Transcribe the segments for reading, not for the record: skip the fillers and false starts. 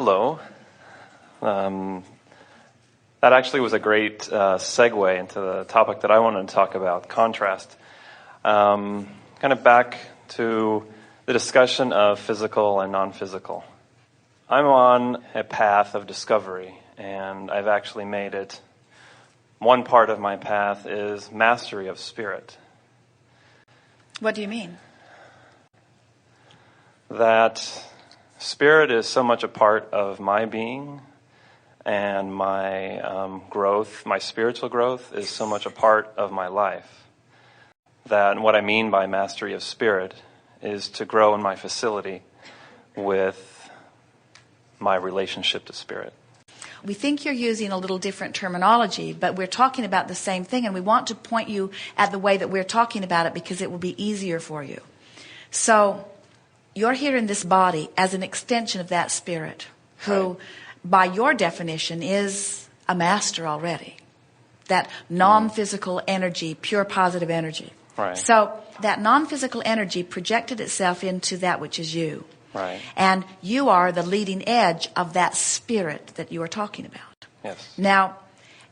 Hello. That actually was a great segue into the topic that I wanted to talk about, contrast. Kind of back to the discussion of physical and non-physical. I'm on a path of discovery, and I've actually made it. One part of my path is mastery of spirit. What do you mean? That spirit is so much a part of my being, and my growth, my spiritual growth, is so much a part of my life. That what I mean by mastery of spirit is to grow in my facility with my relationship to spirit. We think you're using a little different terminology, but we're talking about the same thing, and we want to point you at the way that we're talking about it because it will be easier for you. So, you're here in this body as an extension of that spirit, who, by your definition, is a master already. That non-physical energy, pure positive energy. Right. So, that non-physical energy projected itself into that which is you. Right. And you are the leading edge of that spirit that you are talking about. Yes. Now,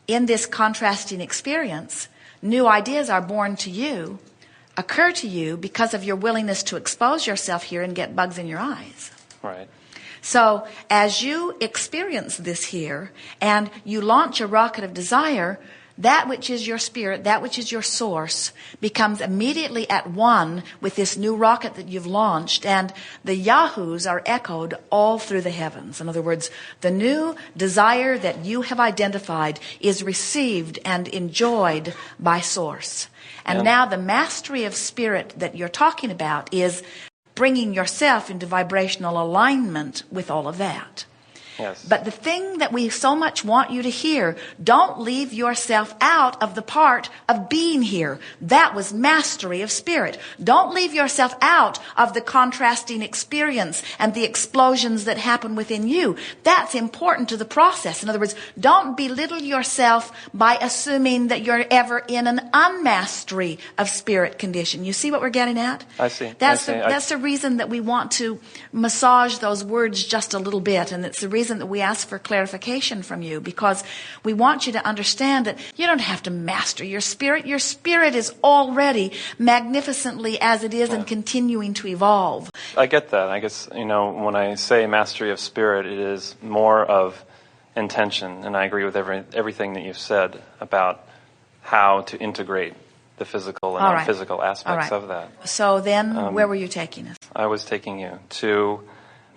in this contrasting experience, new ideas are born to you, occur to you because of your willingness to expose yourself here and get bugs in your eyes. Right. So, as you experience this here and you launch a rocket of desire, that which is your spirit, that which is your source, becomes immediately at one with this new rocket that you've launched, and the yahoos are echoed all through the heavens. In other words, the new desire that you have identified is received and enjoyed by source. And now the mastery of spirit that you're talking about is bringing yourself into vibrational alignment with all of that. Yes. But the thing that we so much want you to hear, don't leave yourself out of the part of being here. That was mastery of spirit. Don't leave yourself out of the contrasting experience and the explosions that happen within you. That's important to the process. In other words, don't belittle yourself by assuming that you're ever in an unmastery of spirit condition. You see what we're getting at? I see. That's the reason that we want to massage those words just a little bit, and it's the reason that we ask for clarification from you, because we want you to understand that you don't have to master your spirit. Your spirit is already magnificently as it is and continuing to evolve. I get that. I guess, when I say mastery of spirit, it is more of intention, and I agree with everything that you've said about how to integrate the physical and non-physical aspects of that. So then, where were you taking us? I was taking you to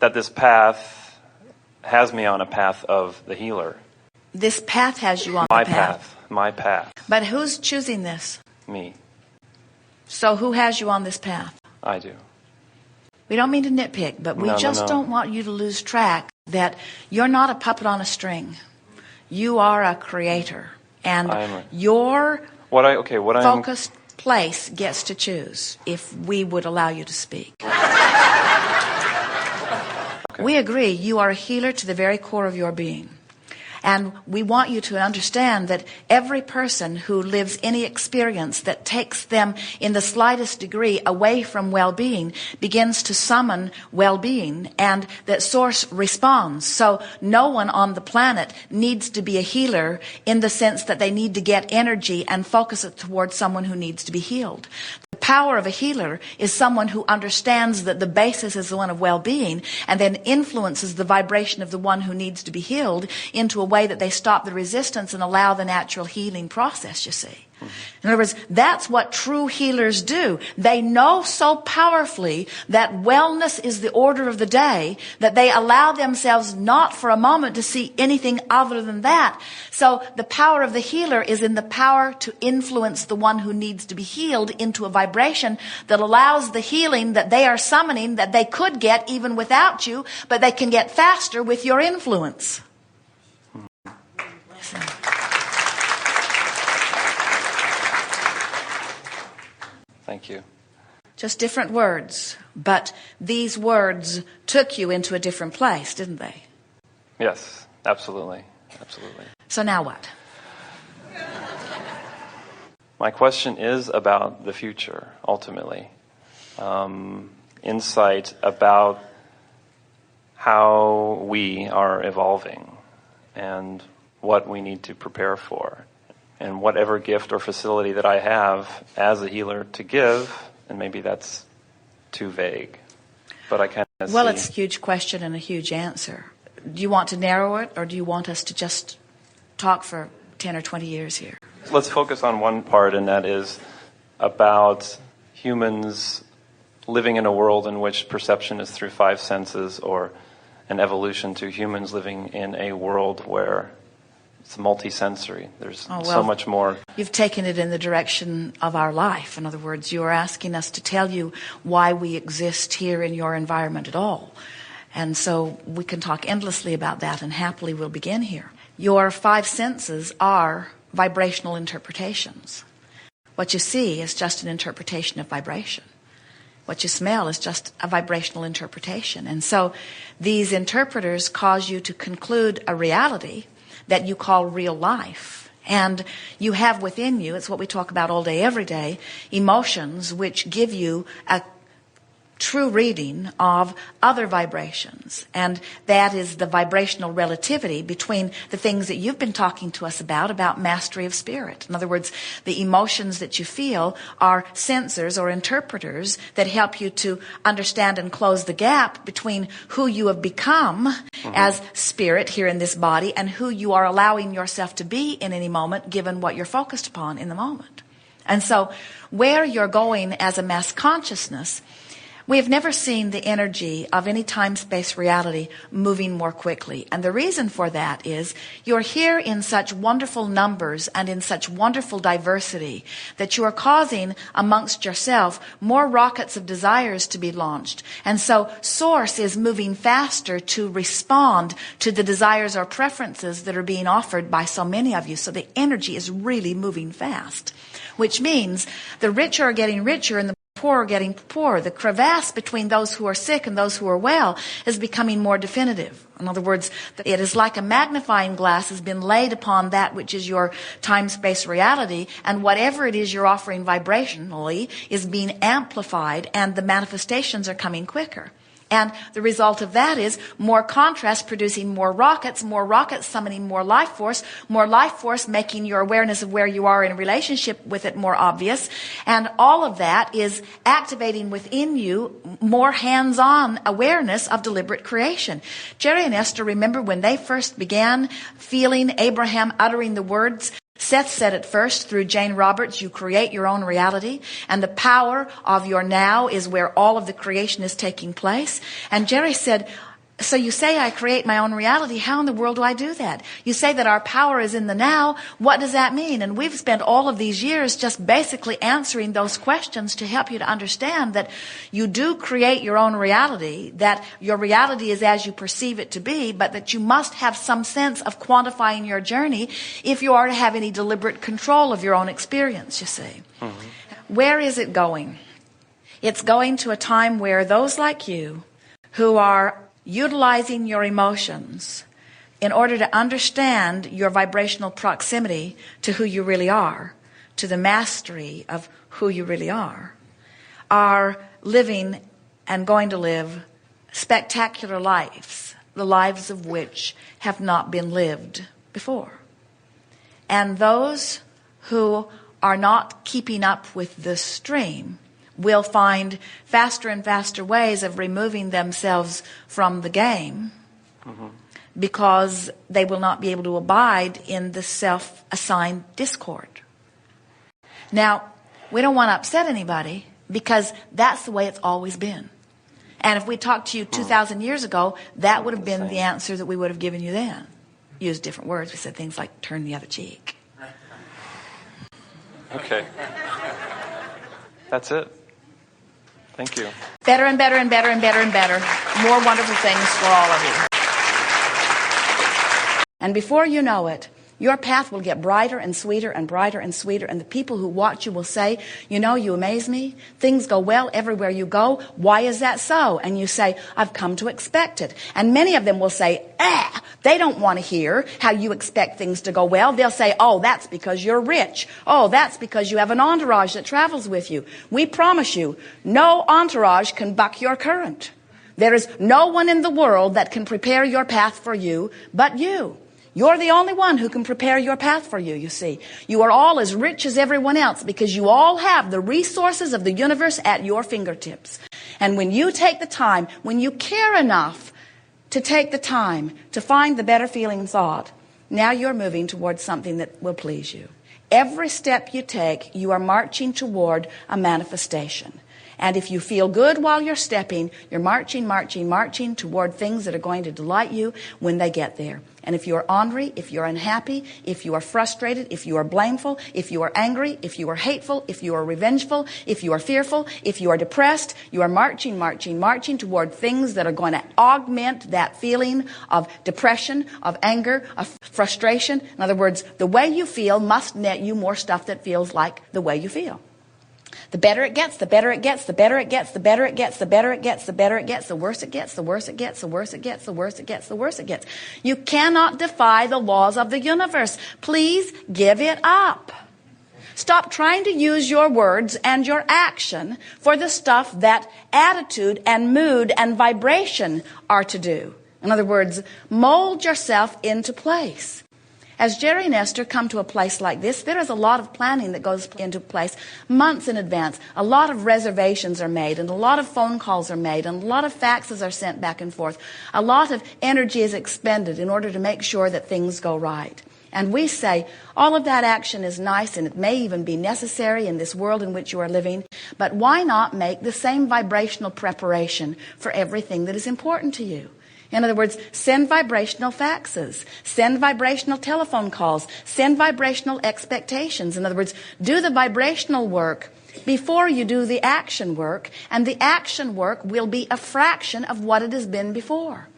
that this path has me on a path of the healer. This path has you on my the path. My path. But who's choosing this? Me. So who has you on this path? I do. We don't mean to nitpick, but we don't want you to lose track that you're not a puppet on a string. You are a creator. And your focused place gets to choose if we would allow you to speak. We agree you are a healer to the very core of your being. And we want you to understand that every person who lives any experience that takes them in the slightest degree away from well-being begins to summon well-being, and that source responds. So no one on the planet needs to be a healer in the sense that they need to get energy and focus it towards someone who needs to be healed. The power of a healer is someone who understands that the basis is the one of well-being and then influences the vibration of the one who needs to be healed into a way that they stop the resistance and allow the natural healing process, you see. In other words, that's what true healers do. They know so powerfully that wellness is the order of the day that they allow themselves not for a moment to see anything other than that. So the power of the healer is in the power to influence the one who needs to be healed into a vibration that allows the healing that they are summoning that they could get even without you, but they can get faster with your influence. Thank you. Just different words, but these words took you into a different place, didn't they? Yes, absolutely. Absolutely. So now what? My question is about the future, ultimately. Insight about how we are evolving and what we need to prepare for. And whatever gift or facility that I have as a healer to give, and maybe that's too vague, but I kind of Well, it's a huge question and a huge answer. Do you want to narrow it, or do you want us to just talk for 10 or 20 years here? Let's focus on one part, and that is about humans living in a world in which perception is through five senses, or an evolution to humans living in a world where it's multisensory. There's so much more. You've taken it in the direction of our life. In other words, you are asking us to tell you why we exist here in your environment at all. And so we can talk endlessly about that, and happily we'll begin here. Your five senses are vibrational interpretations. What you see is just an interpretation of vibration. What you smell is just a vibrational interpretation. And so these interpreters cause you to conclude a reality that you call real life. And you have within you, it's what we talk about all day, every day, emotions which give you a true reading of other vibrations. And that is the vibrational relativity between the things that you've been talking to us about mastery of spirit. In other words, the emotions that you feel are sensors or interpreters that help you to understand and close the gap between who you have become as spirit here in this body and who you are allowing yourself to be in any moment, given what you're focused upon in the moment. And so where you're going as a mass consciousness, we have never seen the energy of any time-space reality moving more quickly. And the reason for that is you're here in such wonderful numbers and in such wonderful diversity that you are causing amongst yourself more rockets of desires to be launched. And so Source is moving faster to respond to the desires or preferences that are being offered by so many of you. So the energy is really moving fast, which means the rich are getting richer and the poor are getting poorer. The crevasse between those who are sick and those who are well is becoming more definitive. In other words, it is like a magnifying glass has been laid upon that which is your time-space reality, and whatever it is you're offering vibrationally is being amplified, and the manifestations are coming quicker. And the result of that is more contrast producing more rockets summoning more life force making your awareness of where you are in relationship with it more obvious. And all of that is activating within you more hands-on awareness of deliberate creation. Jerry and Esther, remember when they first began feeling Abraham uttering the words, Seth said it first through Jane Roberts, you create your own reality, and the power of your now is where all of the creation is taking place. And Jerry said, so you say I create my own reality. How in the world do I do that? You say that our power is in the now. What does that mean? And we've spent all of these years just basically answering those questions to help you to understand that you do create your own reality, that your reality is as you perceive it to be, but that you must have some sense of quantifying your journey if you are to have any deliberate control of your own experience, you see. Where is it going? It's going to a time where those like you who are utilizing your emotions in order to understand your vibrational proximity to who you really are, to the mastery of who you really are living and going to live spectacular lives, the lives of which have not been lived before. And those who are not keeping up with the stream will find faster and faster ways of removing themselves from the game because they will not be able to abide in the self-assigned discord. Now, we don't want to upset anybody because that's the way it's always been. And if we talked to you 2,000 years ago, that would have been the answer that we would have given you then. Used different words. We said things like, turn the other cheek. Okay. That's it. Thank you. Better and better and better and better and better. More wonderful things for all of you. And before you know it, your path will get brighter and sweeter and brighter and sweeter. And the people who watch you will say, you know, you amaze me. Things go well everywhere you go. Why is that so? And you say, I've come to expect it. And many of them will say, they don't want to hear how you expect things to go well. They'll say, oh, that's because you're rich. Oh, that's because you have an entourage that travels with you. We promise you, no entourage can buck your current. There is no one in the world that can prepare your path for you but you. You're the only one who can prepare your path for you, you see. You are all as rich as everyone else because you all have the resources of the universe at your fingertips. And when you take the time, when you care enough to take the time to find the better feeling thought, now you're moving towards something that will please you. Every step you take, you are marching toward a manifestation. And if you feel good while you're stepping, you're marching toward things that are going to delight you when they get there. And if you're ornery, if you're unhappy, if you are frustrated, if you are blameful, if you are angry, if you are hateful, if you are revengeful, if you are fearful, if you are depressed, you are marching toward things that are going to augment that feeling of depression, of anger, of frustration. In other words, the way you feel must net you more stuff that feels like the way you feel. The better it gets, the better it gets, the better it gets, the better it gets, the better it gets, the better it gets, the worse it gets, the worse it gets, the worse it gets, the worse it gets, the worse it gets. You cannot defy the laws of the universe. Please give it up. Stop trying to use your words and your action for the stuff that attitude and mood and vibration are to do. In other words, mold yourself into place. As Jerry and Esther come to a place like this, there is a lot of planning that goes into place months in advance. A lot of reservations are made, and a lot of phone calls are made, and a lot of faxes are sent back and forth. A lot of energy is expended in order to make sure that things go right. And we say, all of that action is nice, and it may even be necessary in this world in which you are living, but why not make the same vibrational preparation for everything that is important to you? In other words, send vibrational faxes, send vibrational telephone calls, send vibrational expectations. In other words, do the vibrational work before you do the action work, and the action work will be a fraction of what it has been before.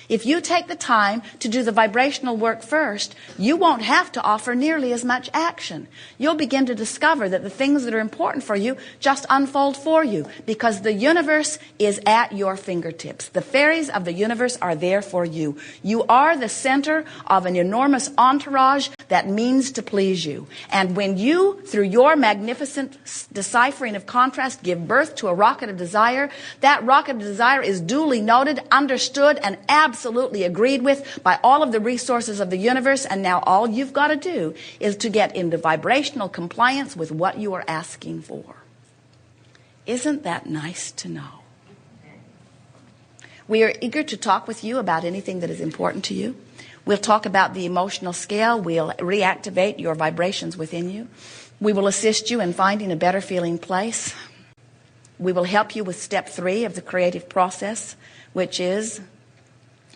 If you take the time to do the vibrational work first, you won't have to offer nearly as much action. You'll begin to discover that the things that are important for you just unfold for you because the universe is at your fingertips. The fairies of the universe are there for you. You are the center of an enormous entourage that means to please you. And when you, through your magnificent deciphering of contrast, give birth to a rocket of desire, that rocket of desire is duly noted, understood, and absolutely agreed with by all of the resources of the universe, and now all you've got to do is to get into vibrational compliance with what you are asking for. Isn't that nice to know? We are eager to talk with you about anything that is important to you. We'll talk about the emotional scale. We'll reactivate your vibrations within you. We will assist you in finding a better feeling place. We will help you with step 3 of the creative process, which is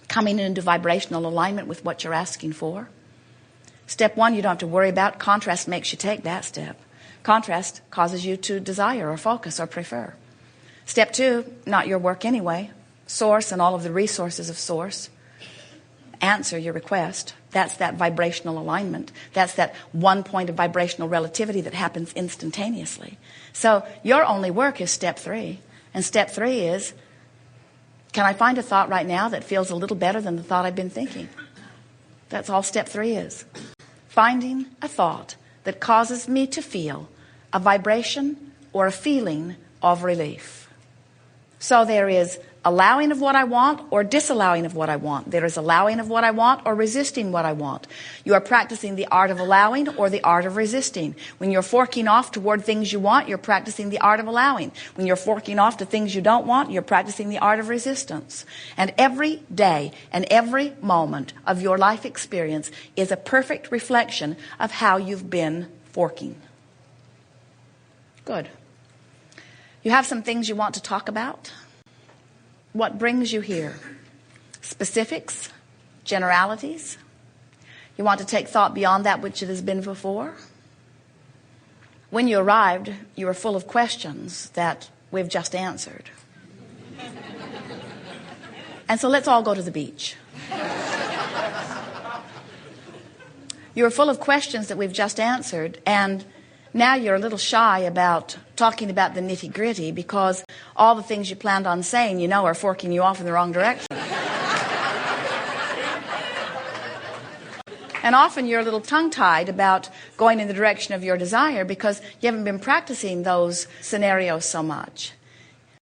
coming into vibrational alignment with what you're asking for. Step 1, you don't have to worry about. Contrast makes you take that step. Contrast causes you to desire or focus or prefer. Step 2, not your work anyway. Source and all of the resources of Source answer your request. That's that vibrational alignment. That's that one point of vibrational relativity that happens instantaneously. So your only work is step 3. And step 3 is, can I find a thought right now that feels a little better than the thought I've been thinking? That's all step 3 is. Finding a thought that causes me to feel a vibration or a feeling of relief. So there is allowing of what I want or disallowing of what I want. There is allowing of what I want or resisting what I want. You are practicing the art of allowing or the art of resisting. When you're forking off toward things you want, you're practicing the art of allowing. When you're forking off to things you don't want, you're practicing the art of resistance. And every day and every moment of your life experience is a perfect reflection of how you've been forking. Good. You have some things you want to talk about? What brings you here? Specifics? Generalities? You want to take thought beyond that which it has been before? When you arrived, you were full of questions that we've just answered. And so let's all go to the beach. You were full of questions that we've just answered, and now you're a little shy about talking about the nitty-gritty because all the things you planned on saying, you know, are forking you off in the wrong direction. And often you're a little tongue-tied about going in the direction of your desire because you haven't been practicing those scenarios so much.